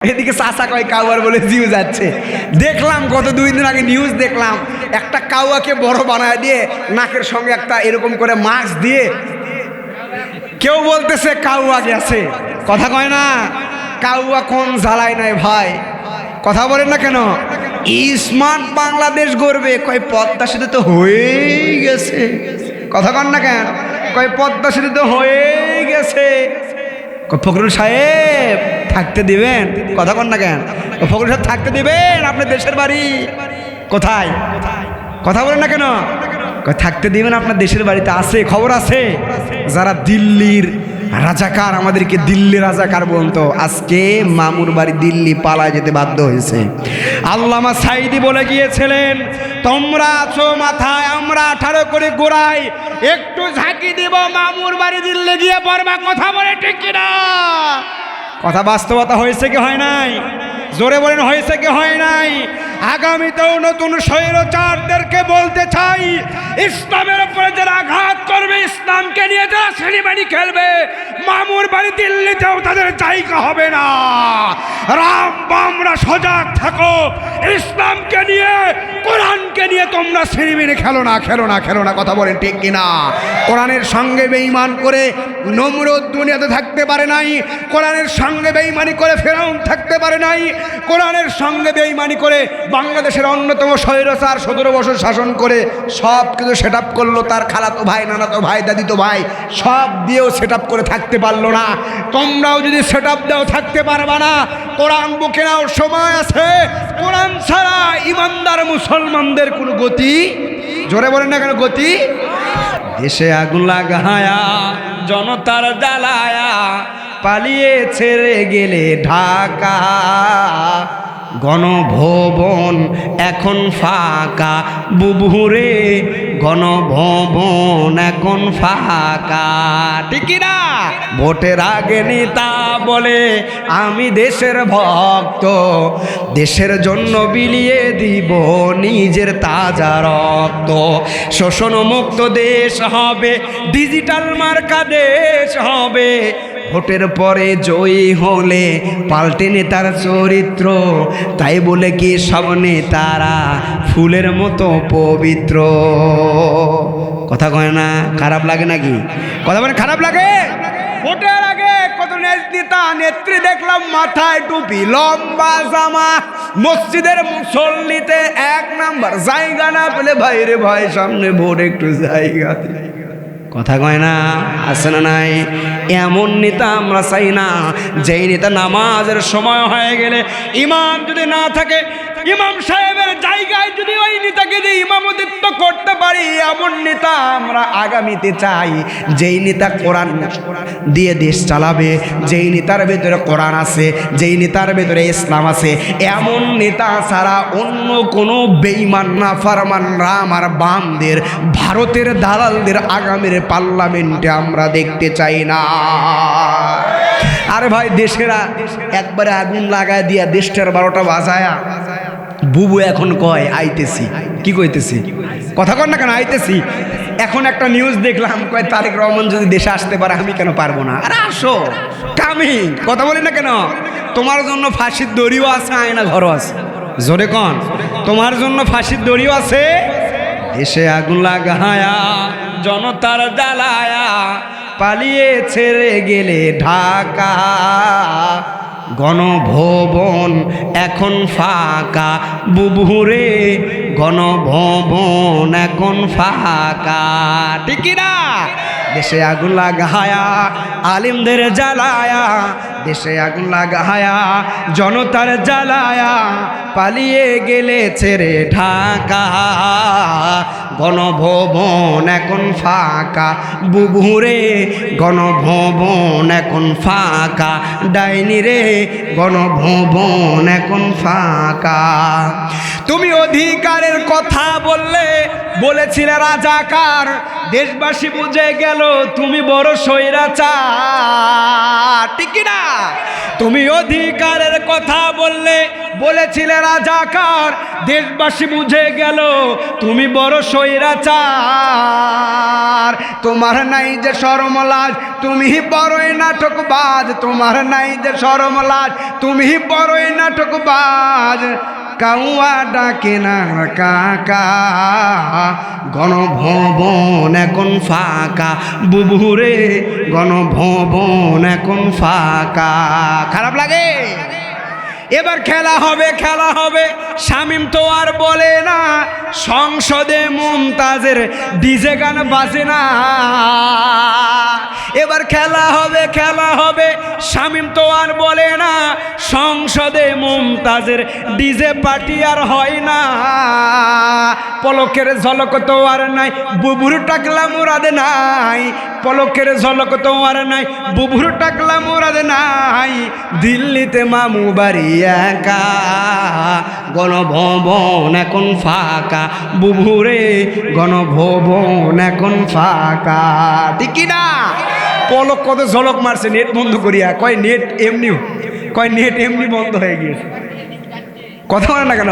এদিকে চাচা কয় কাউয়ার বলে জিউ যাচ্ছে। দেখলাম গত 2 দিন আগে নিউজ দেখলাম, একটা কাউয়াকে বড় বানায় দিয়ে নাকের সঙ্গে একটা এরকম করে মাস্ক দিয়ে কেউ বলতেছে কাউয়া গেছে। কথা কয় না, কাউয়া কোন জ্বালায় নাই ভাই, কথা বলেন না কেন? স্মার্ট বাংলাদেশ গড়বে, কয় পদ্মা সেতু তো হয়েই গেছে। কথা কন না কেন? কয় পদ্মা সেতু তো হয়েই গেছে। ফখরুল সাহেব থাকতে দিবেন? কথা কন না কেন? ফখরুল সাহেব থাকতে দিবেন? আপনার দেশের বাড়ি কোথায়? কথা বলেন না কেন? থাকতে দিবেন? আপনার দেশের বাড়িতে আছে, খবর আছে। যারা দিল্লির রাজাকার, আমাদেরকে দিল্লি রাজাকার বলতো, আজকে মামুর বাড়ি দিল্লি পালায় যেতে বাধ্য হয়েছে। আল্লামা সাইদি বলে গিয়েছিলেন, তোমরা আছো মাথায়, আমরা 18 করে গোড়াই, একটু ঝাঁকি দিব মামুর বাড়ি দিল্লি গিয়ে পড়বা। কথা বলে ঠিক কিনা? কথা বাস্তবতা হয়েছে কি হয় নাই? জোরে বলেন, হয়েছে কি হয় নাই? আগামীতেও নতুন স্বৈরাচারদেরকে বলতে চাই, ইসলামের উপরে যারা আঘাত করবে, ইসলামকে নিয়ে যারা শ্রেণীবাড়ি খেলবে, মামুর বাড়ি দিল্লিতেও তাদের জায়গা হবে না। রাম বামরা সজাগ থাকো, ইসলামকে নিয়ে, কোরআনকে নিয়ে তোমরা শ্রেণীবাড়ি খেলো না, খেলো না, খেলো না। কথা বলেন ঠিক কিনা? কোরআনের সঙ্গে বেঈমান করে নমরুদ দুনিয়াতে থাকতে পারে নাই, কোরআনের সঙ্গে বেঈমানি করে ফেরাউন থাকতে পারে নাই, কোরআনের সঙ্গে বেঈমানি করে বাংলাদেশের অন্যতম স্বৈরাচার 17 বছর শাসন করে সব কিছু সেট আপ করলো, তার খালাতো ভাই, নানাতো ভাই, দাদিতো ভাই সব দিয়েও সেট আপ করে থাকতে পারলো না। তোমরাও যদি সেট আপ দাও থাকতে পারবা না। কোরআন বুকে নাও, সময় আছে। কোরআন ছাড়া ইমানদার মুসলমানদের কোনো গতি, জোরে বলেন না কেন, গতি। দেশে আগুন লাগায়া জনতার জ্বালায়া পালিয়ে ছেড়ে গেলে ঢাকা, গণভবন এখন ফাঁকা, বুবুরে গণভবন এখন ফাঁকা। ঠিক না? ভোটের আগে নেতা বলে আমি দেশের ভক্ত, দেশের জন্য বিলিয়ে দিব নিজের তাজা রক্ত। শোষণ মুক্ত দেশ হবে, ডিজিটাল মার্কা দেশ হবে, ভোটের পরে জয়ী হলে পাল্টে নেতার চরিত্র, তাই বলে কি সব নেতারা ফুলের মতো পবিত্র? কথা কয় না? খারাপ লাগে নাকি? কথা বলে খারাপ লাগে? ভোটের আগে কত নেতা নেত্রী দেখলাম মাথায় টুপি, লম্বা জামা, মসজিদের মুসল্লিতে 1 নাম্বার, জায়গা না পেলে ভাই রে ভাই সামনে ভোট একটু জায়গা। কথা কয় না? আছে না নাই? এমন নেতা আমরা চাই না, যেই নেতা নামাজের সময় হয়ে গেলে ইমাম যদি না থাকে, ইমাম সাহেবের জায়গায় যদি ওই নেতাকে দিয়ে ইমামতিত্ব করতে পারি, এমন নেতা আমরা আগামীতে চাই। যেই নেতা কোরআন দিয়ে দেশ চালাবে, যেই নেতার ভেতরে কোরআন আছে, যেই নেতার ভেতরে ইসলাম আছে, এমন নেতা ছাড়া অন্য কোনো বেঈমান না ফারমান রাম আর বামদের, ভারতের দালালদের আগামীর পার্লামেন্টে আমরা দেখতে চাই না। আরে ভাই, দেশেরা একবারে আগুন লাগায় দিয়া দেশটার 12টা বাজায়া বুবু এখন কয় আইতেছি। কি কইতেছি? কথা কন না কেন? আইতেছি। এখন একটা নিউজ দেখলাম, কয় তারেক রহমান যদি দেশে আসতে পারে, আমি কেন পারবো না? আরে আসো, কামিং। কথা বলি না কেন? তোমার জন্য ফাঁসির দড়িও আছে, আয়না ঘরও আছে। জোরে কন, তোমার জন্য ফাঁসির দড়িও আছে। দেশে আগুন লাগায়া জনতার জ্বালায়া পালিয়ে ছেড়ে গেলে ঢাকা, গণভবন এখন ফাঁকা, বুবুরে গণভবন এখন ফাঁকা। ঠিক না? দেশে আগুন লাগায়া আলিমদের জ্বালায়া, দেশে আগুন লাগায়া জনতার জ্বালায়া পালিয়ে গেলে ছেড়ে ঢাকা, গণভবন এখন ফাঁকা, বুবুরে গণভবন এখন ফাঁকা, ডাইনি রে গণভবন এখন ফাঁকা। তুমি অধিকারের কথা বললে, বলেছিলে রাজাকার, দেশবাসী বুঝে গেল তুমি বড় স্বৈরাচার। ঠিক না? তুমি অধিকারের কথা বললে, বলেছিলে রাজাকার, দেশবাসী বুঝে গেল তুমি বড় স্বৈরাচার। তোমার নাই যে শরম লাজ, তুমি বড়ই নাটকবাজ। তোমার নাই যে শরম লাজ, তুমি বড়ই নাটকবাজ। কাউয়া ডাকে না কাকা, গণভবন এখন ফাঁকা। বুবুরে গণভবন এখন ফাঁকা। খারাপ লাগে? এবার খেলা হবে, খেলা হবে। শামীম তো আর বলে না, সংসদে মুমতাজের ডিজে গান বাজে না। এবার খেলা হবে, খেলা হবে। শামীম তো আর বলে না, সংসদে মুমতাজের ডিজে পার্টি আর হয় না। পলকের ঝলক তো আর নাই, বুবুর টাকলা মুরাদ নাই। পলকের ঝলক তো আর নাই, বুবুর টাকলা মুরাদ নাই। দিল্লিতে মামু বাড়ি একা, গণভবন এখন ফাঁকা। বুবুরে গণভবন এখন ফাঁকা। ঠিক কি না? পলক কত ঝলক মারছে নেট বন্ধ করিয়া। কয় নেট এমনি, কয় নেট এমনি বন্ধ হয়ে গিয়েছে। কথা বলে না কেন?